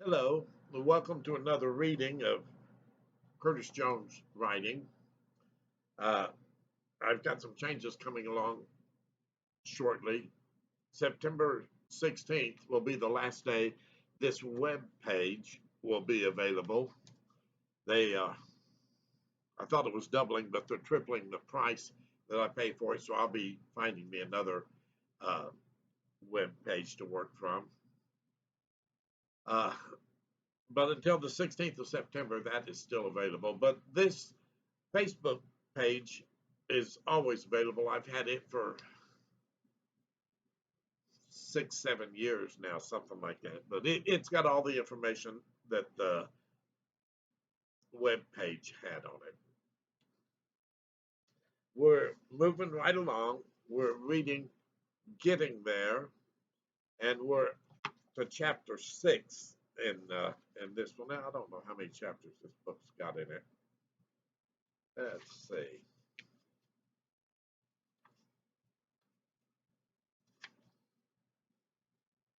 Hello, and welcome to another reading of Curtis Jones' writing. Uh, I've got some changes coming along shortly. September 16th will be the last day this web page will be available. They, I thought it was doubling, but they're tripling the price that I pay for it, so I'll be finding me another uh, web page to work from. Uh, but until the 16th of September, that is still available. But this Facebook page is always available. I've had it for 6, 7 years now, something like that. But it's got all the information that the web page had on it. We're moving right along. We're reading Getting There, and we're to chapter 6 in this one. Now, I don't know how many chapters this book's got in it. Let's see.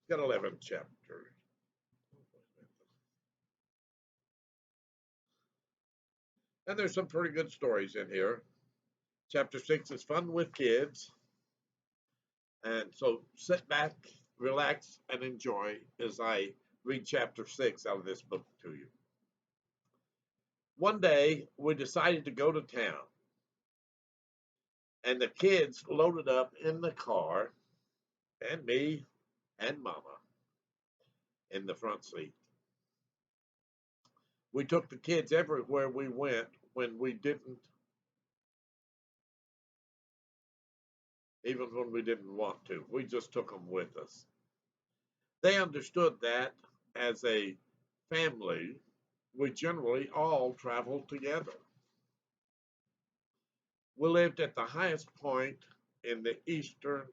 It's got 11 chapters. And there's some pretty good stories in here. Chapter 6 is fun with kids. And so sit back, relax, and enjoy as I read chapter 6 out of this book to you. One day, we decided to go to town, and the kids loaded up in the car, and me and Mama in the front seat. We took the kids everywhere we went when we didn't, even when we didn't want to. We just took them with us. They understood that as a family, we generally all traveled together. We lived at the highest point in the eastern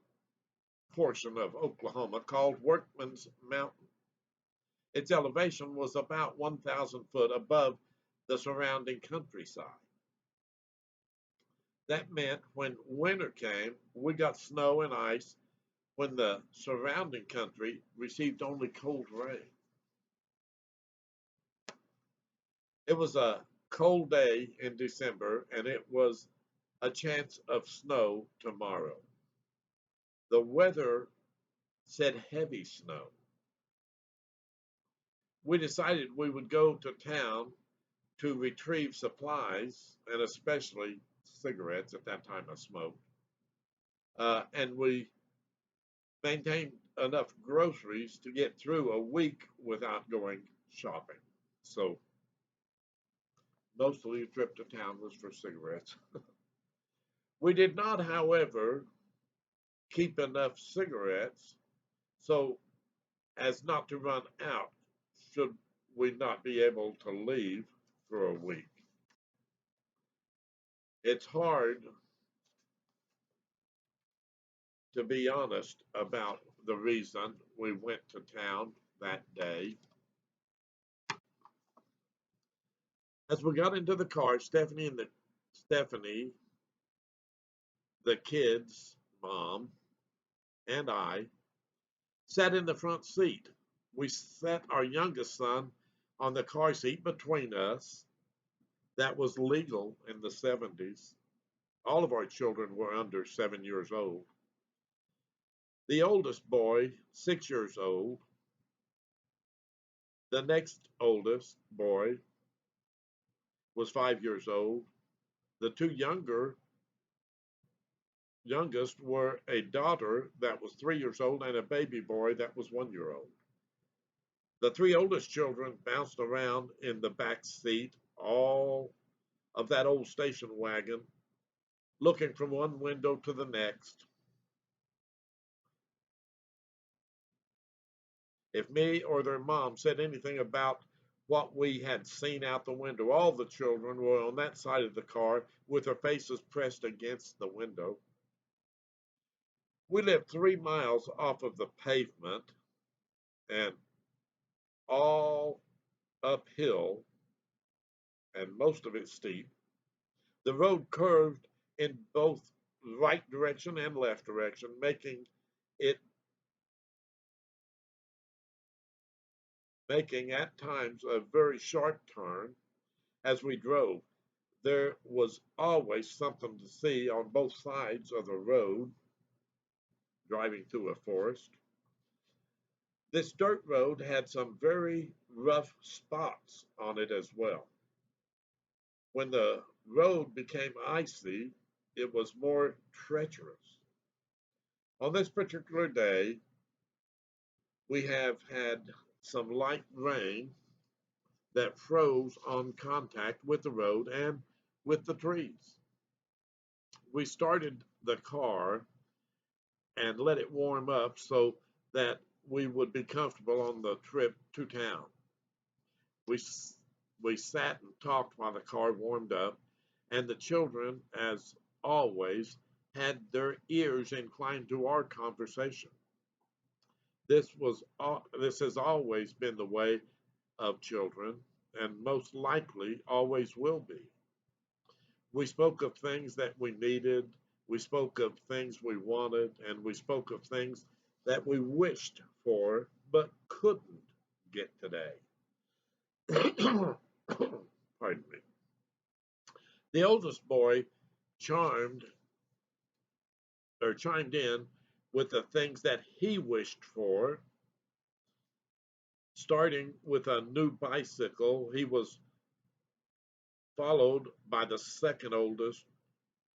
portion of Oklahoma called Workman's Mountain. Its elevation was about 1,000 foot above the surrounding countryside. That meant when winter came, we got snow and ice when the surrounding country received only cold rain. It was a cold day in December, and it was a chance of snow tomorrow. The weather said heavy snow. We decided we would go to town to retrieve supplies, and especially cigarettes. At that time, I smoked. And we maintained enough groceries to get through a week without going shopping. So most of the trip to town was for cigarettes. We did not, however, keep enough cigarettes so as not to run out should we not be able to leave for a week. It's hard to be honest about the reason we went to town that day. As we got into the car, Stephanie, the kids' mom, and I sat in the front seat. We set our youngest son on the car seat between us. That was legal in the 70s. All of our children were under 7 years old. The oldest boy, 6 years old. The next oldest boy was 5 years old. The two youngest were a daughter that was 3 years old and a baby boy that was 1 year old. The three oldest children bounced around in the back seat, all of that old station wagon, looking from one window to the next. If me or their mom said anything about what we had seen out the window, all the children were on that side of the car with their faces pressed against the window. We lived 3 miles off of the pavement and all uphill, and most of it steep. The road curved in both right direction and left direction, making it making at times a very sharp turn as we drove. There was always something to see on both sides of the road driving through a forest. This dirt road had some very rough spots on it as well. When the road became icy, it was more treacherous. On this particular day, we have had some light rain that froze on contact with the road and with the trees. We started the car and let it warm up so that we would be comfortable on the trip to town. We we sat and talked while the car warmed up, and the children, as always, had their ears inclined to our conversation. This has always been the way of children, and most likely always will be. We spoke of things that we needed, we spoke of things we wanted, and we spoke of things that we wished for but couldn't get today. Pardon me. The oldest boy charmed chimed in with the things that he wished for, starting with a new bicycle. He was followed by the second oldest,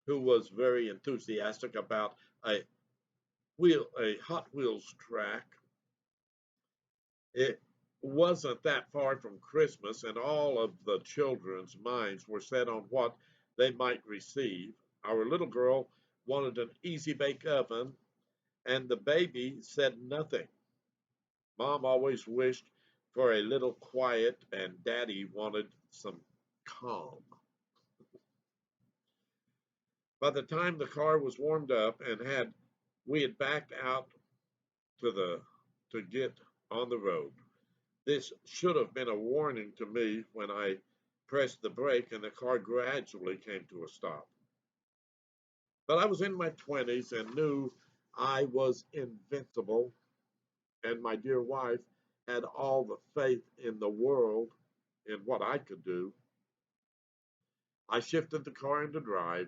who was very enthusiastic about a Hot Wheels track. It wasn't that far from Christmas, and all of the children's minds were set on what they might receive. Our little girl wanted an easy bake oven, and the baby said nothing. Mom always wished for a little quiet, and Daddy wanted some calm. By the time the car was warmed up and we had backed out to the to get on the road. This should have been a warning to me when I pressed the brake and the car gradually came to a stop. But I was in my 20s and knew I was invincible, and my dear wife had all the faith in the world in what I could do. I shifted the car into drive.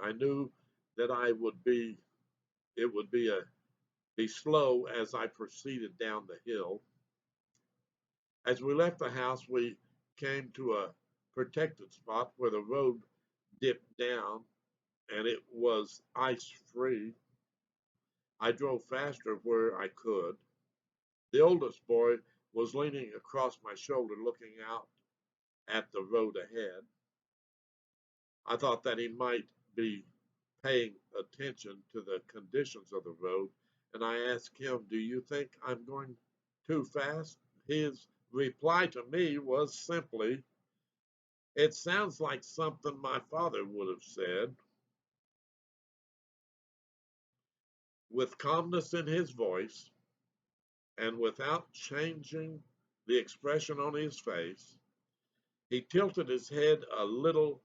I knew that it would be slow as I proceeded down the hill. As we left the house, we came to a protected spot where the road dipped down and it was ice free. I drove faster where I could. The oldest boy was leaning across my shoulder looking out at the road ahead. I thought that he might be paying attention to the conditions of the road, and I asked him, "Do you think I'm going too fast?" His reply to me was simply, "It sounds like something my father would have said." With calmness in his voice and without changing the expression on his face, he tilted his head a little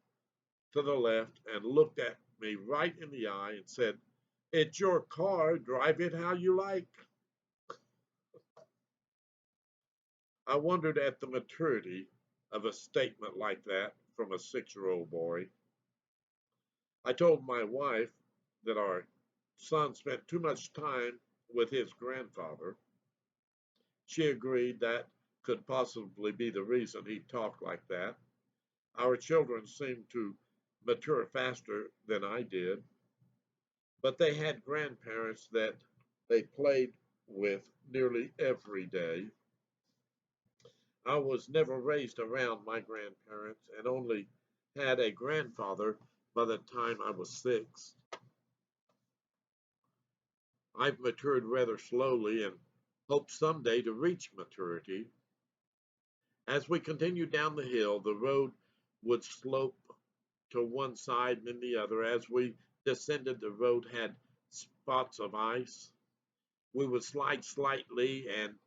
to the left and looked at me right in the eye and said, "It's your car, drive it how you like." I wondered at the maturity of a statement like that from a 6-year-old boy. I told my wife that our son spent too much time with his grandfather. She agreed that could possibly be the reason he talked like that. Our children seemed to mature faster than I did, but they had grandparents that they played with nearly every day. I was never raised around my grandparents and only had a grandfather by the time I was 6. I've matured rather slowly and hope someday to reach maturity. As we continued down the hill, the road would slope to one side and then the other. As we descended, the road had spots of ice. We would slide slightly and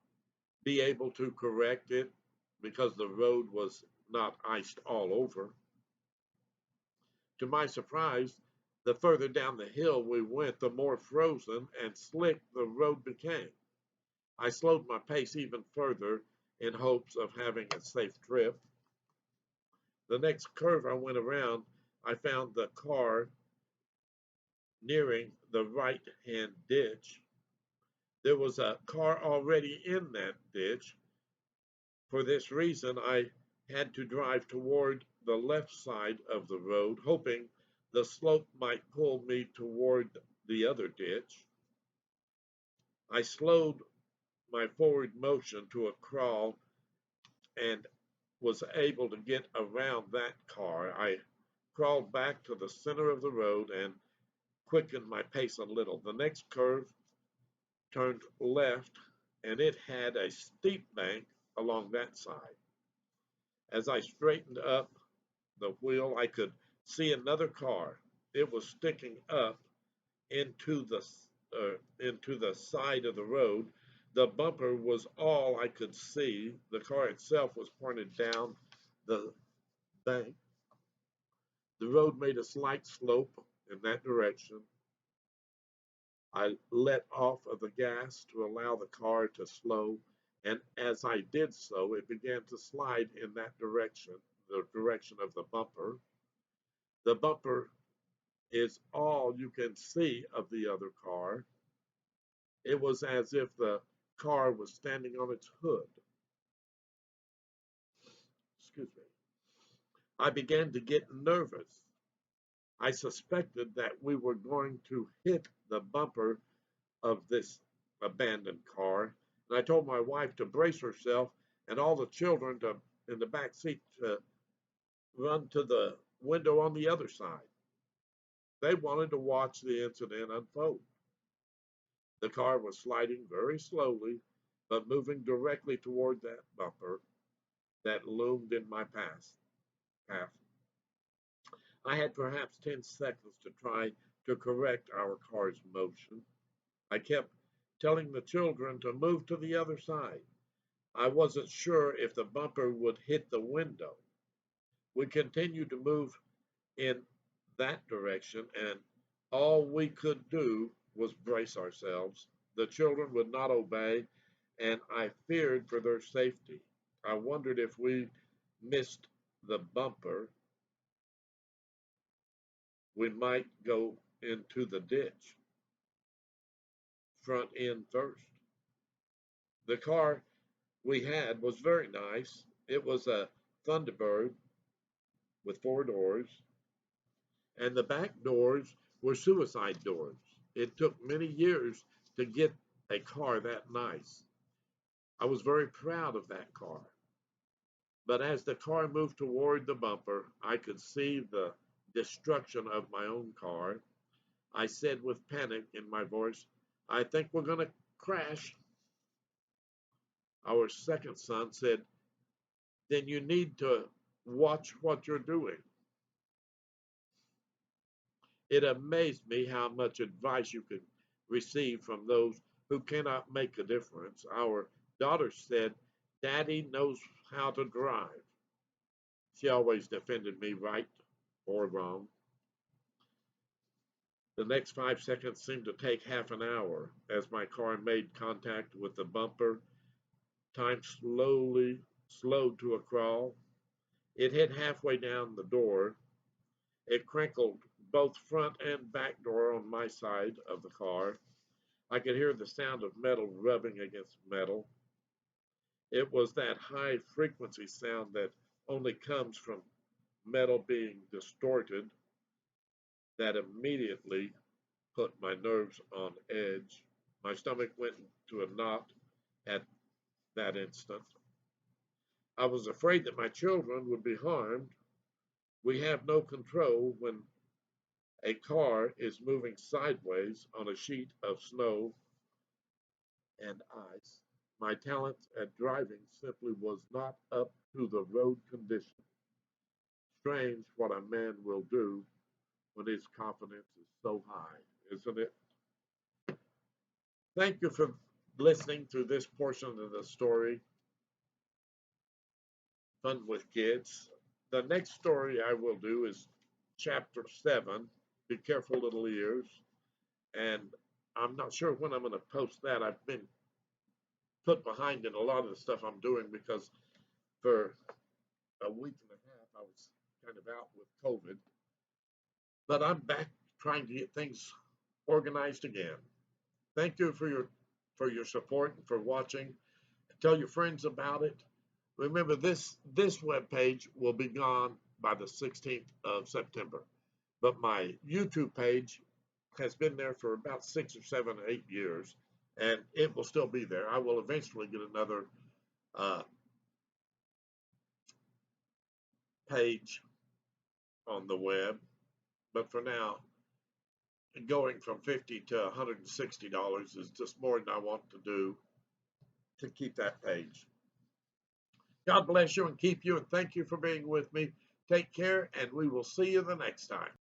be able to correct it because the road was not iced all over. To my surprise, the further down the hill we went, the more frozen and slick the road became. I slowed my pace even further in hopes of having a safe trip. The next curve I went around, I found the car nearing the right hand ditch. There was a car already in that ditch. For this reason, I had to drive toward the left side of the road, hoping the slope might pull me toward the other ditch. I slowed my forward motion to a crawl and was able to get around that car. I crawled back to the center of the road and quickened my pace a little. The next curve turned left, and it had a steep bank along that side. As I straightened up the wheel, I could see another car. It was sticking up into the into the side of the road. The bumper was all I could see. The car itself was pointed down the bank. The road made a slight slope in that direction. I let off of the gas to allow the car to slow, and as I did so, it began to slide in that direction, the direction of the bumper. The bumper is all you can see of the other car. It was as if the car was standing on its hood. Excuse me. I began to get nervous. I suspected that we were going to hit the bumper of this abandoned car, and I told my wife to brace herself and all the children to in the back seat to run to the window on the other side. They wanted to watch the incident unfold. The car was sliding very slowly, but moving directly toward that bumper that loomed in my path. I had perhaps 10 seconds to try to correct our car's motion. I kept telling the children to move to the other side. I wasn't sure if the bumper would hit the window. We continued to move in that direction, and all we could do was brace ourselves. The children would not obey, and I feared for their safety. I wondered if we missed the bumper, we might go into the ditch, front end first. The car we had was very nice. It was a Thunderbird with four doors, and the back doors were suicide doors. It took many years to get a car that nice. I was very proud of that car. But as the car moved toward the bumper, I could see the destruction of my own car. I said with panic in my voice, I think we're going to crash. Our second son said, then you need to watch what you're doing. It amazed me how much advice you could receive from those who cannot make a difference. Our daughter said, Daddy knows how to drive. She always defended me right or wrong. The next 5 seconds seemed to take half an hour. As my car made contact with the bumper, time slowed to a crawl. It hit halfway down the door. It crinkled both front and back door on my side of the car. I could hear the sound of metal rubbing against metal. It was that high frequency sound that only comes from metal being distorted that immediately put my nerves on edge. My stomach went into a knot at that instant. I was afraid that my children would be harmed. We have no control when a car is moving sideways on a sheet of snow and ice. My talent at driving simply was not up to the road conditions. Strange what a man will do when his confidence is so high, isn't it? Thank you for listening to this portion of the story, Fun with Kids. The next story I will do is chapter 7. Be careful, little ears. And I'm not sure when I'm going to post that. I've been put behind in a lot of the stuff I'm doing because for a week and a half I was kind of out with COVID, but I'm back trying to get things organized again. Thank you for your support and for watching. Tell your friends about it. Remember, this web page will be gone by the 16th of September, but my YouTube page has been there for about 6 or 7 or 8 years, and it will still be there. I will eventually get another uh, page on the web, but for now, going from $50 to $160 is just more than I want to do to keep that page. God bless you and keep you, and thank you for being with me. Take care, and we will see you the next time.